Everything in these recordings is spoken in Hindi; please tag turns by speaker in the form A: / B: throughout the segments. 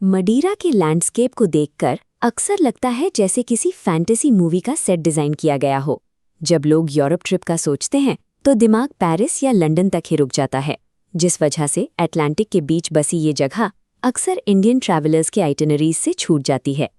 A: मडीरा के लैंडस्केप को देखकर अक्सर लगता है जैसे किसी फैंटेसी मूवी का सेट डिजाइन किया गया हो। जब लोग यूरोप ट्रिप का सोचते हैं तो दिमाग पेरिस या लंदन तक ही रुक जाता है, जिस वजह से अटलांटिक के बीच बसी ये जगह अक्सर इंडियन ट्रैवलर्स के आइटिनरीज से छूट जाती है।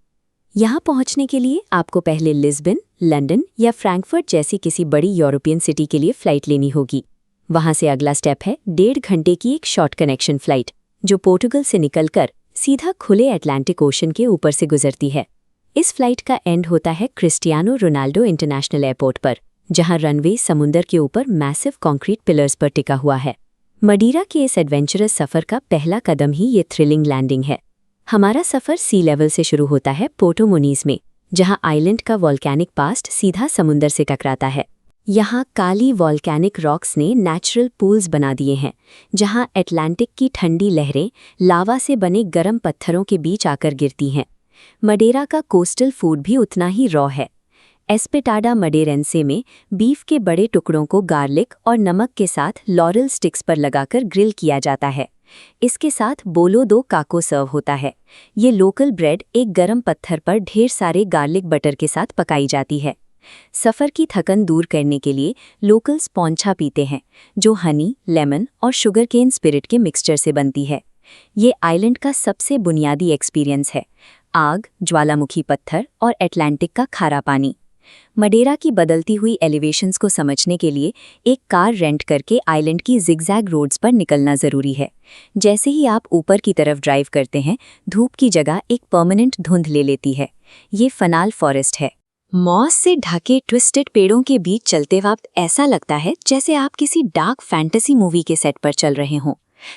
A: यहाँ पहुँचने के लिए आपको पहले लिस्बन, लंदन या फ्रैंकफर्ट जैसी किसी बड़ी यूरोपियन सिटी के लिए फ़्लाइट लेनी होगी। वहाँ से अगला स्टेप है 1.5 घंटे की एक शॉर्ट कनेक्शन फ़्लाइट, जो पोर्टुगल से निकलकर सीधा खुले अटलांटिक ओशन के ऊपर से गुजरती है। इस फ्लाइट का एंड होता है क्रिस्टियानो रोनाल्डो इंटरनेशनल एयरपोर्ट पर, जहां रनवे समुंदर के ऊपर मैसिव कंक्रीट पिलर्स पर टिका हुआ है। मडीरा के इस एडवेंचरस सफ़र का पहला कदम ही ये थ्रिलिंग लैंडिंग है। हमारा सफ़र सी लेवल से शुरू होता है पोर्टो मोनीज में, जहां आइलैंड का वॉल्केनिक पास्ट सीधा समुंदर से टकराता है। यहाँ काली वॉल्केनिक रॉक्स ने नेचुरल पूल्स बना दिए हैं, जहाँ अटलांटिक की ठंडी लहरें लावा से बने गर्म पत्थरों के बीच आकर गिरती हैं। मडेरा का कोस्टल फूड भी उतना ही रॉ है। एस्पेटाडा मडेरेंसे में बीफ के बड़े टुकड़ों को गार्लिक और नमक के साथ लॉरल स्टिक्स पर लगाकर ग्रिल किया जाता है। इसके साथ बोलो दो काको सर्व होता है। ये लोकल ब्रेड एक गर्म पत्थर पर ढेर सारे गार्लिक बटर के साथ पकाई जाती है। सफ़र की थकन दूर करने के लिए लोकल स्पॉन्छा पीते हैं, जो हनी, लेमन और शुगर केन स्पिरिट के मिक्सचर से बनती है। ये आइलैंड का सबसे बुनियादी एक्सपीरियंस है: आग, ज्वालामुखी पत्थर और अटलांटिक का खारा पानी। मडेरा की बदलती हुई एलिवेशंस को समझने के लिए एक कार रेंट करके आइलैंड की जिगजैग रोड्स पर निकलना ज़रूरी है। जैसे ही आप ऊपर की तरफ ड्राइव करते हैं, धूप की जगह एक परमानेंट धुंध ले लेती है। ये फनाल फॉरेस्ट है। मॉस से ढके ट्विस्टेड पेड़ों के बीच चलते वक्त ऐसा लगता है जैसे आप किसी डार्क फैंटेसी मूवी के सेट पर चल रहे हों।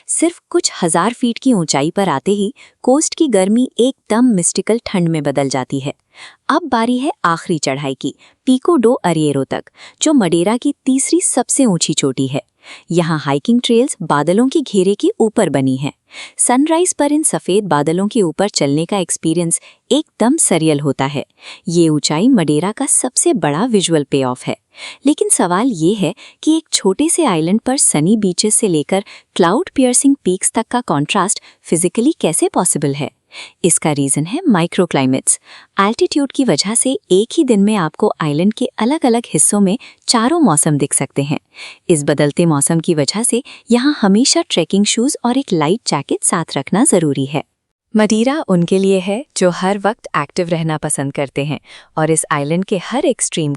A: सिर्फ कुछ हजार फीट की ऊंचाई पर आते ही कोस्ट की गर्मी एकदम मिस्टिकल ठंड में बदल जाती है। अब बारी है आखिरी चढ़ाई की, पिको डो अरिएरो तक, जो मडेरा की तीसरी सबसे ऊंची चोटी है। यहाँ हाइकिंग ट्रेल्स बादलों की घेरे के ऊपर बनी है। सनराइज पर इन सफ़ेद बादलों के ऊपर चलने का एक्सपीरियंस एकदम सरियल होता है। ये ऊंचाई मडेरा का सबसे बड़ा विजुअल पे ऑफ है। लेकिन सवाल ये है कि एक छोटे से आइलैंड पर सनी बीचेस से लेकर क्लाउड पियर्सिंग पीक्स तक का कॉन्ट्रास्ट फिजिकली कैसे पॉसिबल है? इसका रीज़न है माइक्रोक्लाइमेट्स। एल्टीट्यूड की वजह से एक ही दिन में आपको आइलैंड के अलग अलग हिस्सों में चारों मौसम दिख सकते हैं। इस बदलते मौसम की वजह से यहाँ हमेशा ट्रैकिंग शूज़ और एक लाइट जैकेट साथ रखना ज़रूरी है। मडीरा उनके लिए है जो हर वक्त एक्टिव रहना पसंद करते हैं और इस आइलैंड के हर एक्सट्रीम